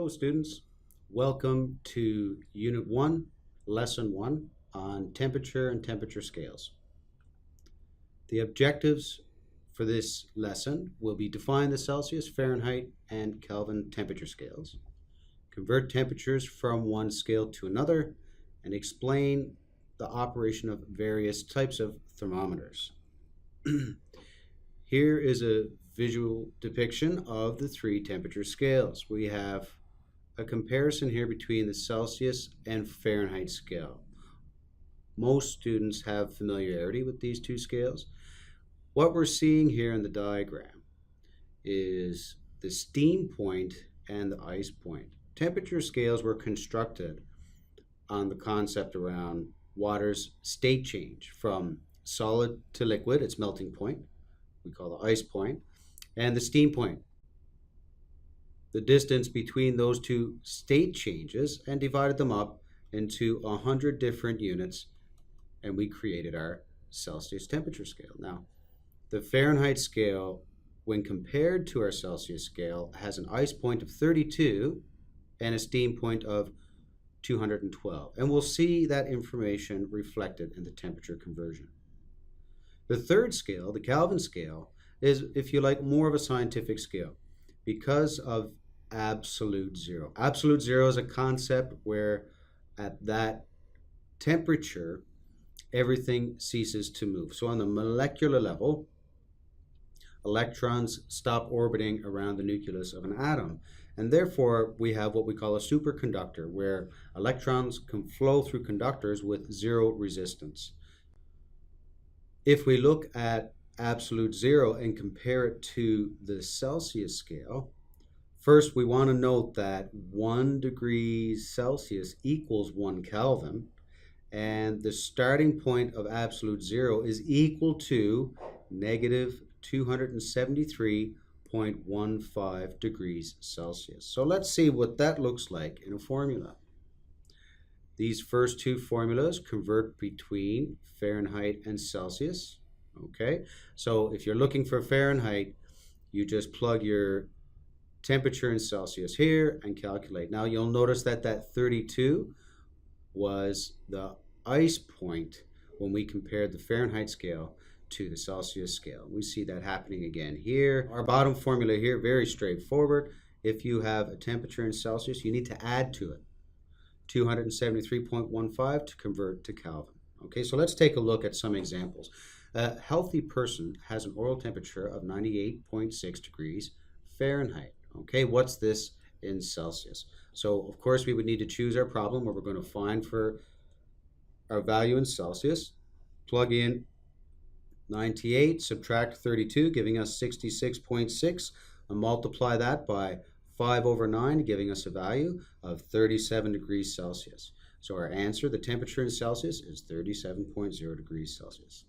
students. Welcome to Unit 1, Lesson 1 on temperature and temperature scales. The objectives for this lesson will be define the Celsius, Fahrenheit, and Kelvin temperature scales, convert temperatures from one scale to another, and explain the operation of various types of thermometers. Here is a visual depiction of the three temperature scales. We have a comparison here between the Celsius and Fahrenheit scale. Most students have familiarity with these two scales. What we're seeing here in the diagram is the steam point and the ice point. Temperature scales were constructed on the concept around water's state change from solid to liquid, its melting point, we call the ice point, and the steam point, the distance between those two state changes, and divided them up into 100 different units, and we created our Celsius temperature scale. Now, the Fahrenheit scale, when compared to our Celsius scale, has an ice point of 32 and a steam point of 212, and we'll see that information reflected in the temperature conversion. The third scale, the Kelvin scale, is, if you like, more of a scientific scale because of absolute zero. Absolute zero is a concept where at that temperature, everything ceases to move. So on the molecular level, electrons stop orbiting around the nucleus of an atom. And therefore, we have what we call a superconductor, where electrons can flow through conductors with zero resistance. If we look at absolute zero and compare it to the Celsius scale, first we want to note that 1 degree Celsius equals 1 Kelvin, and the starting point of absolute zero is equal to negative 273.15 degrees Celsius. So let's see what that looks like in a formula. These first two formulas convert between Fahrenheit and Celsius. Okay, so if you're looking for Fahrenheit, you just plug your temperature in Celsius here and calculate. Now you'll notice that that 32 was the ice point when we compared the Fahrenheit scale to the Celsius scale. We see that happening again here. Our bottom formula here, very straightforward. If you have a temperature in Celsius, you need to add to it 273.15 to convert to Kelvin. Okay, so let's take a look at some examples. A healthy person has an oral temperature of 98.6 degrees Fahrenheit. Okay, what's this in Celsius? So, of course, we would need to choose our problem where we're going to find for our value in Celsius. Plug in 98, subtract 32, giving us 66.6, and multiply that by 5 over 9, giving us a value of 37 degrees Celsius. So our answer, the temperature in Celsius, is 37.0 degrees Celsius.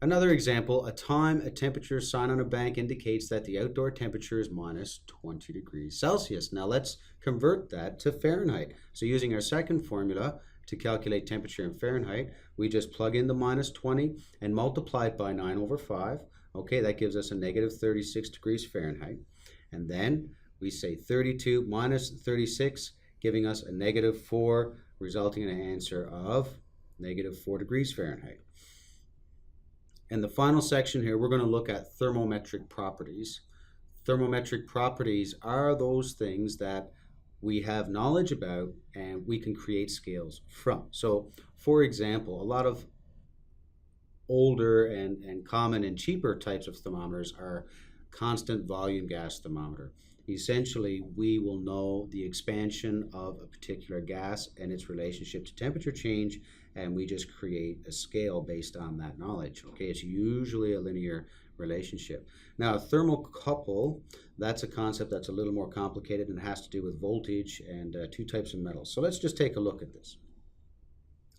Another example, a temperature sign on a bank indicates that the outdoor temperature is minus 20 degrees Celsius. Now let's convert that to Fahrenheit. So using our second formula to calculate temperature in Fahrenheit, we just plug in the minus 20 and multiply it by 9 over 5. Okay, that gives us a negative 36 degrees Fahrenheit. And then we say 32 minus 36, giving us a negative 4, resulting in an answer of negative 4 degrees Fahrenheit. In the final section here, we're going to look at thermometric properties. Thermometric properties are those things that we have knowledge about and we can create scales from. So, for example, a lot of older and common and cheaper types of thermometers are constant volume gas thermometer. Essentially, we will know the expansion of a particular gas and its relationship to temperature change, and we just create a scale based on that knowledge. Okay, it's usually a linear relationship. Now, a thermocouple, that's a concept that's a little more complicated and has to do with voltage and two types of metals. So let's just take a look at this.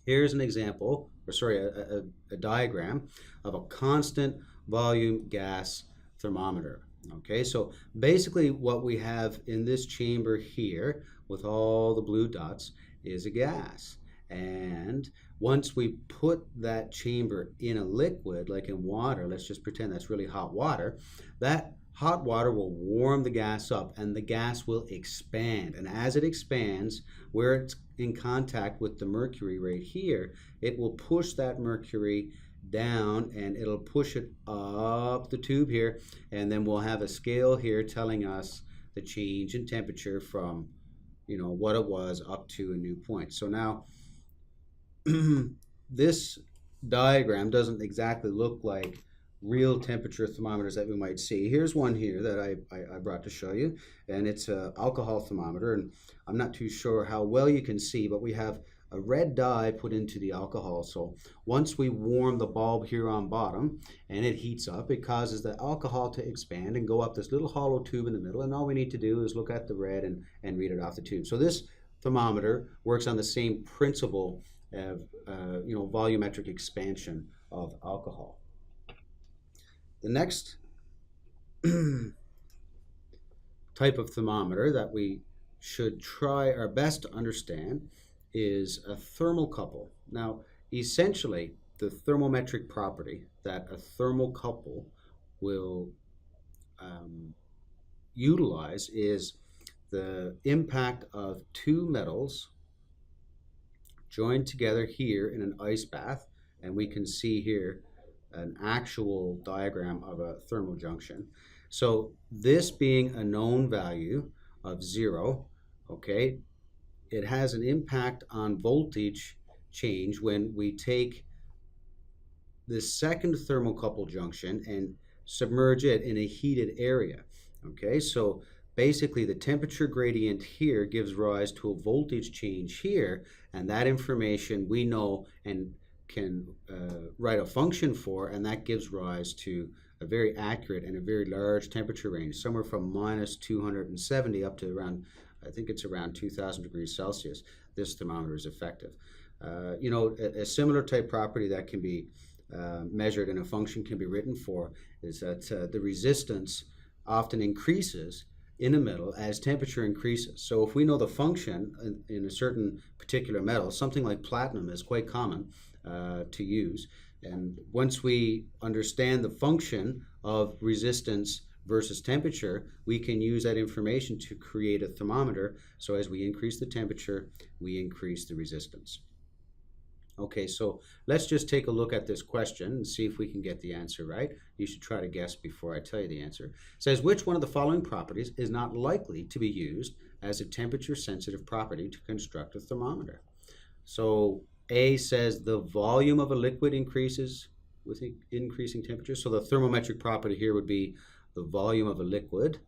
Here's an example, a diagram of a constant volume gas thermometer. Okay, so basically what we have in this chamber here with all the blue dots is a gas. And once we put that chamber in a liquid, like in water, let's just pretend that's really hot water, that Hot water will warm the gas up and the gas will expand. And as it expands, where it's in contact with the mercury right here, it will push that mercury down and it'll push it up the tube here. And then we'll have a scale here telling us the change in temperature from, what it was up to a new point. So now this diagram doesn't exactly look like real temperature thermometers that we might see. Here's one here that I brought to show you, and it's an alcohol thermometer, and I'm not too sure how well you can see, but we have a red dye put into the alcohol. So once we warm the bulb here on bottom and it heats up, it causes the alcohol to expand and go up this little hollow tube in the middle, and all we need to do is look at the red and read it off the tube. So this thermometer works on the same principle of volumetric expansion of alcohol. The next type of thermometer that we should try our best to understand is a thermocouple. Now, essentially, the thermometric property that a thermocouple will utilize is the impact of two metals joined together here in an ice bath, and we can see here an actual diagram of a thermal junction. So this being a known value of 0, okay, it has an impact on voltage change when we take the second thermocouple junction and submerge it in a heated area. Okay, so basically the temperature gradient here gives rise to a voltage change here, and that information we know and can write a function for, and that gives rise to a very accurate and a very large temperature range, somewhere from minus 270 up to around, I think it's around 2000 degrees Celsius. This thermometer is effective. A similar type property that can be measured and a function can be written for is that the resistance often increases in a metal as temperature increases. So if we know the function in a certain particular metal, something like platinum is quite common to use. And once we understand the function of resistance versus temperature, we can use that information to create a thermometer. So as we increase the temperature, we increase the resistance. Okay, so let's just take a look at this question and see if we can get the answer right. You should try to guess before I tell you the answer. It says, which one of the following properties is not likely to be used as a temperature-sensitive property to construct a thermometer? So A says the volume of a liquid increases with increasing temperature. So the thermometric property here would be the volume of a liquid.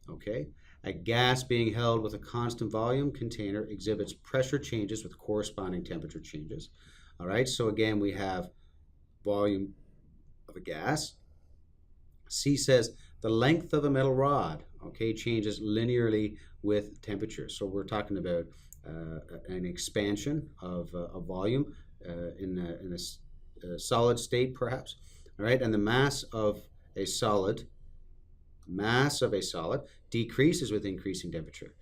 Okay. A gas being held with a constant volume container exhibits pressure changes with corresponding temperature changes. All right, so again, we have volume of a gas. C says the length of a metal rod, okay, changes linearly with temperature. So we're talking about an expansion of a volume in a solid state, perhaps. All right, and the mass of a solid decreases with increasing temperature.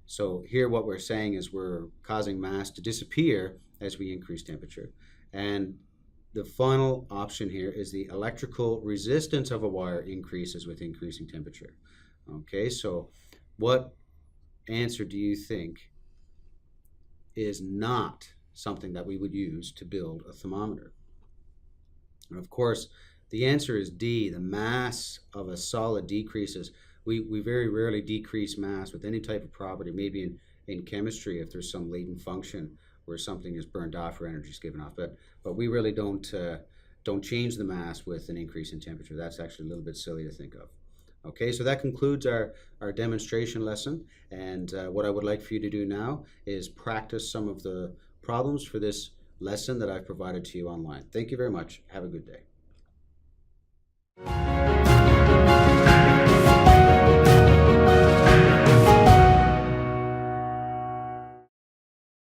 So here what we're saying is we're causing mass to disappear as we increase temperature. And the final option here is the electrical resistance of a wire increases with increasing temperature. Okay, so what answer do you think is not something that we would use to build a thermometer? And of course, the answer is D. The mass of a solid decreases. We very rarely decrease mass with any type of property, maybe in chemistry if there's some latent function where something is burned off or energy is given off. But we really don't change the mass with an increase in temperature. That's actually a little bit silly to think of. Okay, so that concludes our demonstration lesson. And what I would like for you to do now is practice some of the problems for this lesson that I've provided to you online. Thank you very much. Have a good day.